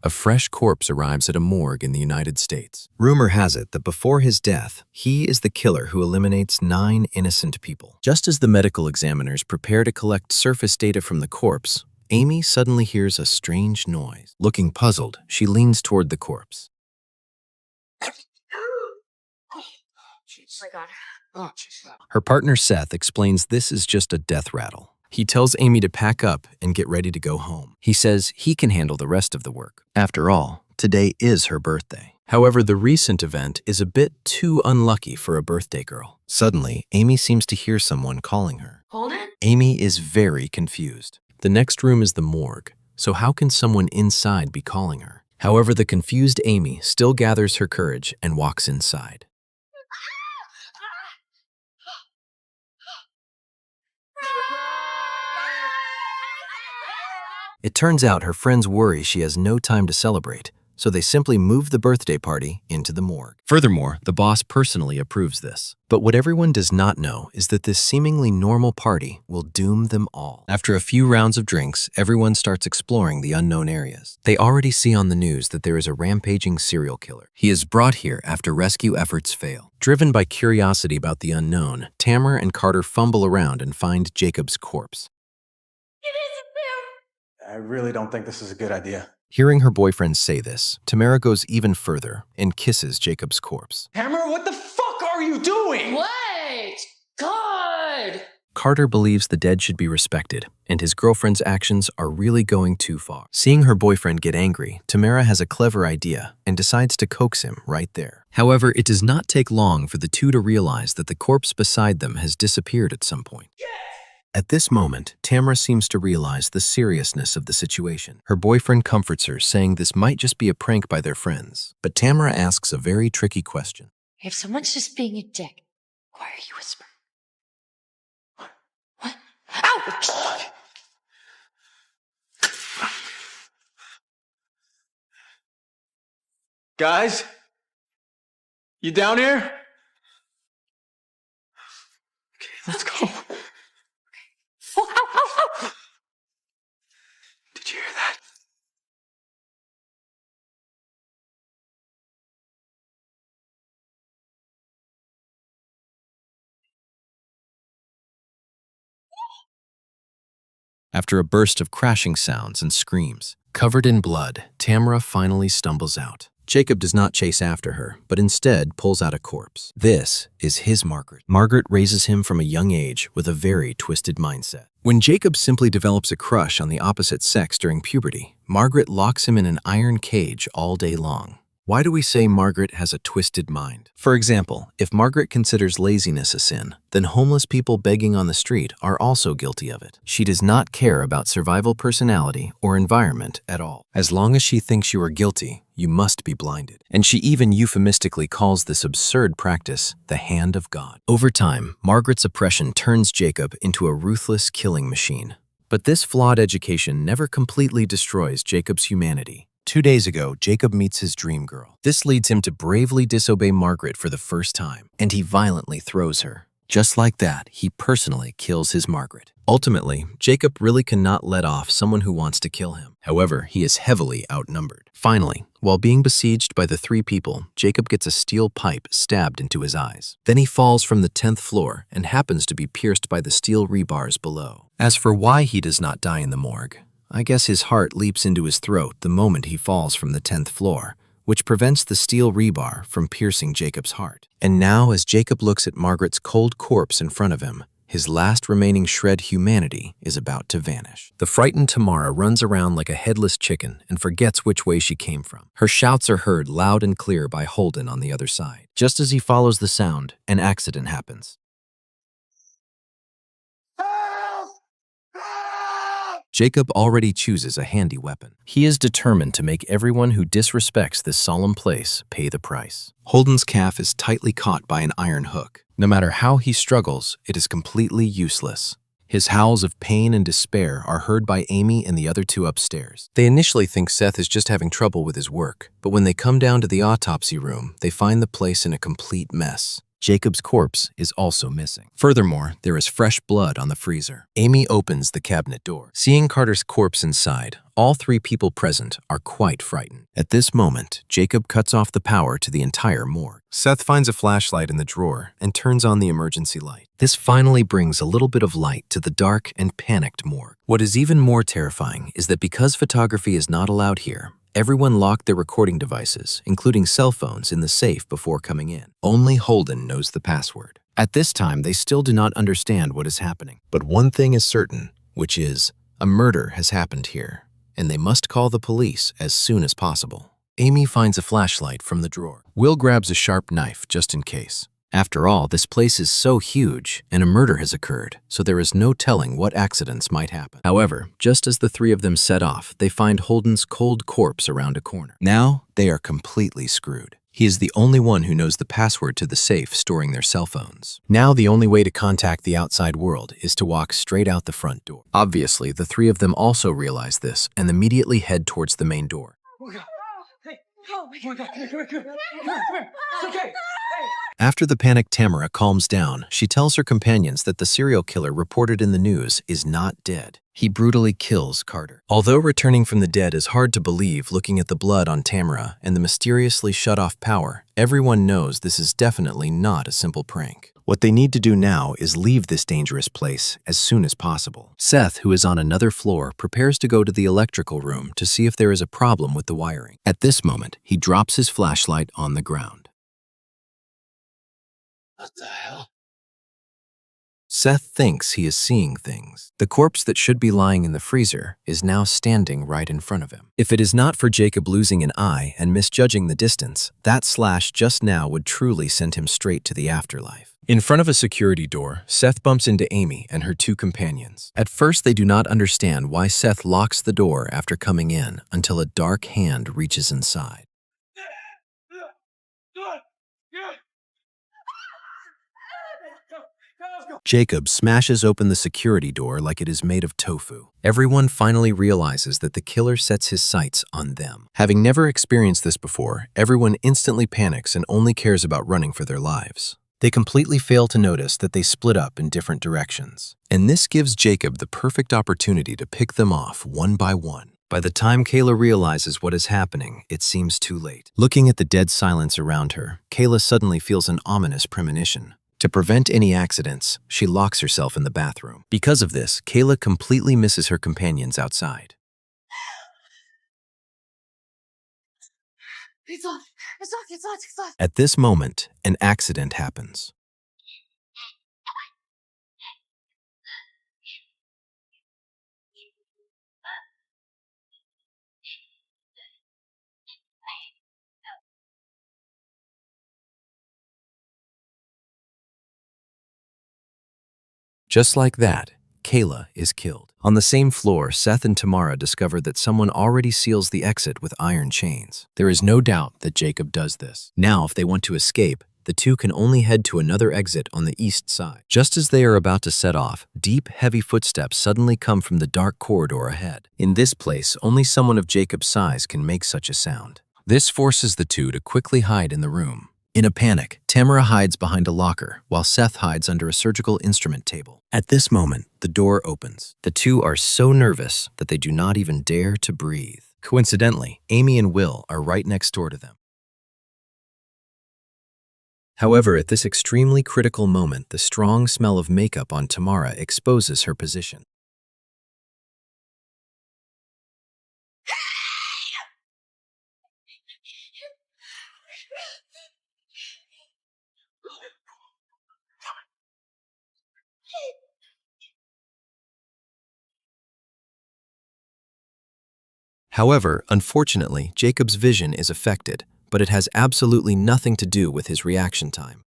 A fresh corpse arrives at a morgue in the United States. Rumor has it that before his death, he is the killer who eliminates 9 innocent people. Just as the medical examiners prepare to collect surface data from the corpse, Amy suddenly hears a strange noise. Looking puzzled, she leans toward the corpse. Oh my God. Oh, jeez. Her partner Seth explains this is just a death rattle. He tells Amy to pack up and get ready to go home. He says he can handle the rest of the work. After all, today is her birthday. However, the recent event is a bit too unlucky for a birthday girl. Suddenly, Amy seems to hear someone calling her. Hold it. Amy is very confused. The next room is the morgue, so how can someone inside be calling her? However, the confused Amy still gathers her courage and walks inside. It turns out her friends worry she has no time to celebrate, so they simply move the birthday party into the morgue. Furthermore, the boss personally approves this. But what everyone does not know is that this seemingly normal party will doom them all. After a few rounds of drinks, everyone starts exploring the unknown areas. They already see on the news that there is a rampaging serial killer. He is brought here after rescue efforts fail. Driven by curiosity about the unknown, Tamara and Carter fumble around and find Jacob's corpse. I really don't think this is a good idea. Hearing her boyfriend say this, Tamara goes even further and kisses Jacob's corpse. Tamara, what the fuck are you doing? What? God! Carter believes the dead should be respected, and his girlfriend's actions are really going too far. Seeing her boyfriend get angry, Tamara has a clever idea and decides to coax him right there. However, it does not take long for the two to realize that the corpse beside them has disappeared at some point. At this moment, Tamara seems to realize the seriousness of the situation. Her boyfriend comforts her, saying this might just be a prank by their friends. But Tamara asks a very tricky question. If someone's just being a dick, why are you whispering? What? Ow! Guys? You down here? Okay, let's go. Oh, ow, ow, ow. Did you hear that? After a burst of crashing sounds and screams, covered in blood, Tamara finally stumbles out. Jacob does not chase after her, but instead pulls out a corpse. This is his Margaret. Margaret raises him from a young age with a very twisted mindset. When Jacob simply develops a crush on the opposite sex during puberty, Margaret locks him in an iron cage all day long. Why do we say Margaret has a twisted mind? For example, if Margaret considers laziness a sin, then homeless people begging on the street are also guilty of it. She does not care about survival personality or environment at all. As long as she thinks you are guilty, you must be blinded. And she even euphemistically calls this absurd practice the hand of God. Over time, Margaret's oppression turns Jacob into a ruthless killing machine. But this flawed education never completely destroys Jacob's humanity. 2 days ago, Jacob meets his dream girl. This leads him to bravely disobey Margaret for the first time, and he violently throws her. Just like that, he personally kills his Margaret. Ultimately, Jacob really cannot let off someone who wants to kill him. However, he is heavily outnumbered. Finally, while being besieged by the 3 people, Jacob gets a steel pipe stabbed into his eyes. Then he falls from the 10th floor and happens to be pierced by the steel rebars below. As for why he does not die in the morgue, I guess his heart leaps into his throat the moment he falls from the 10th floor, which prevents the steel rebar from piercing Jacob's heart. And now, as Jacob looks at Margaret's cold corpse in front of him, his last remaining shred humanity is about to vanish. The frightened Tamara runs around like a headless chicken and forgets which way she came from. Her shouts are heard loud and clear by Holden on the other side. Just as he follows the sound, an accident happens. Jacob already chooses a handy weapon. He is determined to make everyone who disrespects this solemn place pay the price. Holden's calf is tightly caught by an iron hook. No matter how he struggles, it is completely useless. His howls of pain and despair are heard by Amy and the other 2 upstairs. They initially think Seth is just having trouble with his work, but when they come down to the autopsy room, they find the place in a complete mess. Jacob's corpse is also missing. Furthermore, there is fresh blood on the freezer. Amy opens the cabinet door. Seeing Carter's corpse inside, all three people present are quite frightened. At this moment, Jacob cuts off the power to the entire morgue. Seth finds a flashlight in the drawer and turns on the emergency light. This finally brings a little bit of light to the dark and panicked morgue. What is even more terrifying is that because photography is not allowed here, everyone locked their recording devices, including cell phones, in the safe before coming in. Only Holden knows the password. At this time, they still do not understand what is happening. But one thing is certain, which is a murder has happened here, and they must call the police as soon as possible. Amy finds a flashlight from the drawer. Will grabs a sharp knife just in case. After all, this place is so huge, and a murder has occurred, so there is no telling what accidents might happen. However, just as the three of them set off, they find Holden's cold corpse around a corner. Now, they are completely screwed. He is the only one who knows the password to the safe storing their cell phones. Now, the only way to contact the outside world is to walk straight out the front door. Obviously, the three of them also realize this and immediately head towards the main door. Oh, God. Hey. Oh, my God. Come here. Come here. It's okay. Hey. After the panicked Tamara calms down, she tells her companions that the serial killer reported in the news is not dead. He brutally kills Carter. Although returning from the dead is hard to believe looking at the blood on Tamara and the mysteriously shut-off power, everyone knows this is definitely not a simple prank. What they need to do now is leave this dangerous place as soon as possible. Seth, who is on another floor, prepares to go to the electrical room to see if there is a problem with the wiring. At this moment, he drops his flashlight on the ground. What the hell? Seth thinks he is seeing things. The corpse that should be lying in the freezer is now standing right in front of him. If it is not for Jacob losing an eye and misjudging the distance, that slash just now would truly send him straight to the afterlife. In front of a security door, Seth bumps into Amy and her two companions. At first, they do not understand why Seth locks the door after coming in until a dark hand reaches inside. Jacob smashes open the security door like it is made of tofu. Everyone finally realizes that the killer sets his sights on them. Having never experienced this before, everyone instantly panics and only cares about running for their lives. They completely fail to notice that they split up in different directions. And this gives Jacob the perfect opportunity to pick them off one by one. By the time Kayla realizes what is happening, it seems too late. Looking at the dead silence around her, Kayla suddenly feels an ominous premonition. To prevent any accidents, she locks herself in the bathroom. Because of this, Kayla completely misses her companions outside. It's off. It's off. It's off. It's off. At this moment, an accident happens. Just like that, Kayla is killed. On the same floor, Seth and Tamara discover that someone already seals the exit with iron chains. There is no doubt that Jacob does this. Now, if they want to escape, the two can only head to another exit on the east side. Just as they are about to set off, deep, heavy footsteps suddenly come from the dark corridor ahead. In this place, only someone of Jacob's size can make such a sound. This forces the two to quickly hide in the room. In a panic, Tamara hides behind a locker, while Seth hides under a surgical instrument table. At this moment, the door opens. The two are so nervous that they do not even dare to breathe. Coincidentally, Amy and Will are right next door to them. However, at this extremely critical moment, the strong smell of makeup on Tamara exposes her position. However, unfortunately, Jacob's vision is affected, but it has absolutely nothing to do with his reaction time.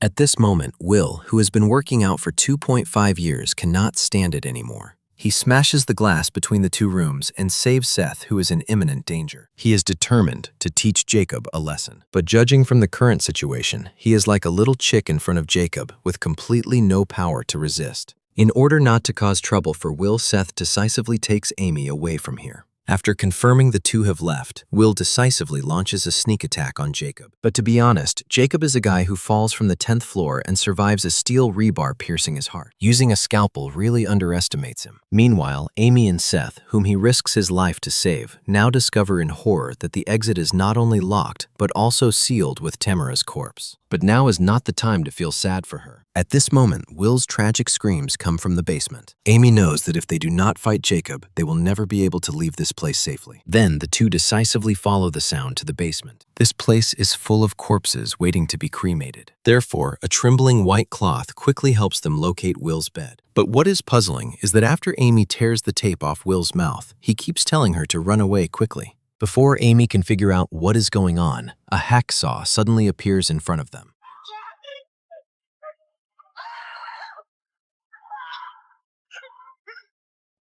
At this moment, Will, who has been working out for 2.5 years, cannot stand it anymore. He smashes the glass between the two rooms and saves Seth, who is in imminent danger. He is determined to teach Jacob a lesson. But judging from the current situation, he is like a little chick in front of Jacob with completely no power to resist. In order not to cause trouble for Will, Seth decisively takes Amy away from here. After confirming the two have left, Will decisively launches a sneak attack on Jacob. But to be honest, Jacob is a guy who falls from the 10th floor and survives a steel rebar piercing his heart. Using a scalpel really underestimates him. Meanwhile, Amy and Seth, whom he risks his life to save, now discover in horror that the exit is not only locked, but also sealed with Tamara's corpse. But now is not the time to feel sad for her. At this moment, Will's tragic screams come from the basement. Amy knows that if they do not fight Jacob, they will never be able to leave this place safely. Then the two decisively follow the sound to the basement. This place is full of corpses waiting to be cremated. Therefore, a trembling white cloth quickly helps them locate Will's bed. But what is puzzling is that after Amy tears the tape off Will's mouth, he keeps telling her to run away quickly. Before Amy can figure out what is going on, a hacksaw suddenly appears in front of them.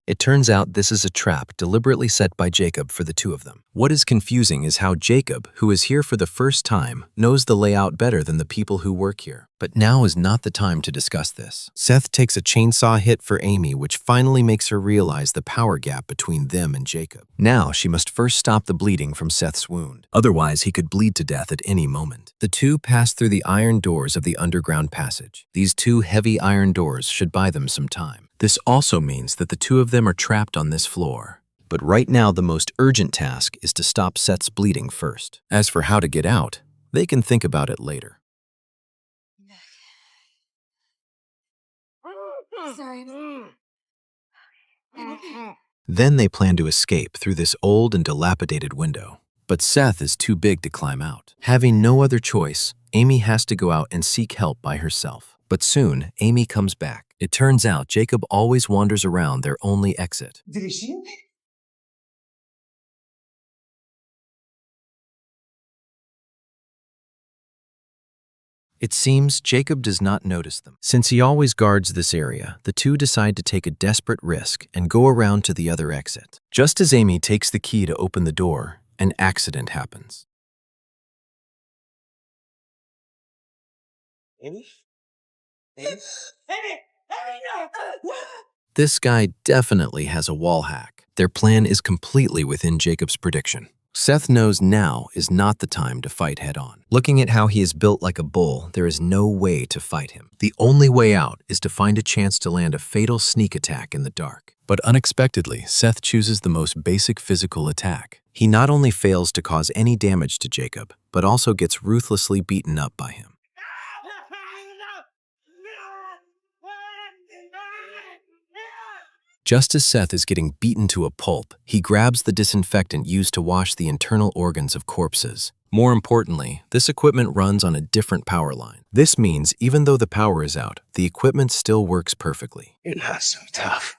It turns out this is a trap deliberately set by Jacob for the two of them. What is confusing is how Jacob, who is here for the first time, knows the layout better than the people who work here. But now is not the time to discuss this. Seth takes a chainsaw hit for Amy, which finally makes her realize the power gap between them and Jacob. Now she must first stop the bleeding from Seth's wound. Otherwise, he could bleed to death at any moment. The two pass through the iron doors of the underground passage. These two heavy iron doors should buy them some time. This also means that the two of them are trapped on this floor. But right now, the most urgent task is to stop Seth's bleeding first. As for how to get out, they can think about it later. Sorry. Okay. Then they plan to escape through this old and dilapidated window. But Seth is too big to climb out. Having no other choice, Amy has to go out and seek help by herself. But soon, Amy comes back. It turns out Jacob always wanders around their only exit. Did he see him? It seems Jacob does not notice them. Since he always guards this area, the two decide to take a desperate risk and go around to the other exit. Just as Amy takes the key to open the door, an accident happens. Amy? Amy? Amy! No! This guy definitely has a wall hack. Their plan is completely within Jacob's prediction. Seth knows now is not the time to fight head-on. Looking at how he is built like a bull, there is no way to fight him. The only way out is to find a chance to land a fatal sneak attack in the dark. But unexpectedly, Seth chooses the most basic physical attack. He not only fails to cause any damage to Jacob, but also gets ruthlessly beaten up by him. Just as Seth is getting beaten to a pulp, he grabs the disinfectant used to wash the internal organs of corpses. More importantly, this equipment runs on a different power line. This means even though the power is out, the equipment still works perfectly. You're not so tough.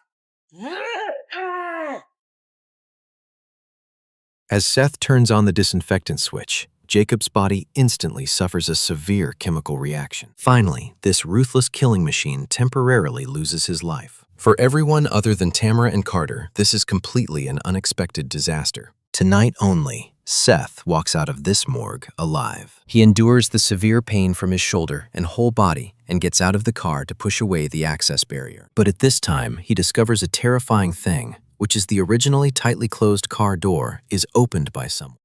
As Seth turns on the disinfectant switch, Jacob's body instantly suffers a severe chemical reaction. Finally, this ruthless killing machine temporarily loses his life. For everyone other than Tamara and Carter, this is completely an unexpected disaster. Tonight only, Seth walks out of this morgue alive. He endures the severe pain from his shoulder and whole body and gets out of the car to push away the access barrier. But at this time, he discovers a terrifying thing, which is the originally tightly closed car door is opened by someone.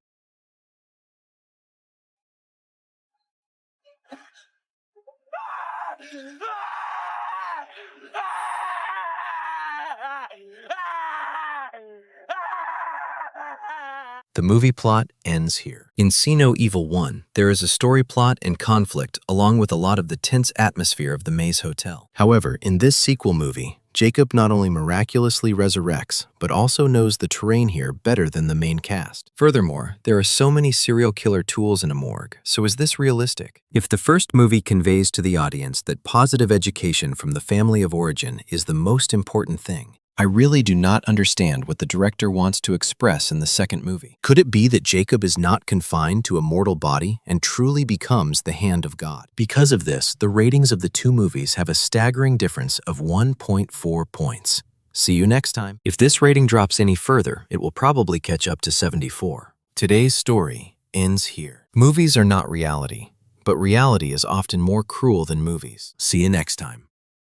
The movie plot ends here. In See No Evil 1, there is a story plot and conflict along with a lot of the tense atmosphere of the Maze Hotel. However, in this sequel movie, Jacob not only miraculously resurrects, but also knows the terrain here better than the main cast. Furthermore, there are so many serial killer tools in a morgue, so is this realistic? If the first movie conveys to the audience that positive education from the family of origin is the most important thing, I really do not understand what the director wants to express in the second movie. Could it be that Jacob is not confined to a mortal body and truly becomes the hand of God? Because of this, the ratings of the two movies have a staggering difference of 1.4 points. See you next time. If this rating drops any further, it will probably catch up to 74. Today's story ends here. Movies are not reality, but reality is often more cruel than movies. See you next time.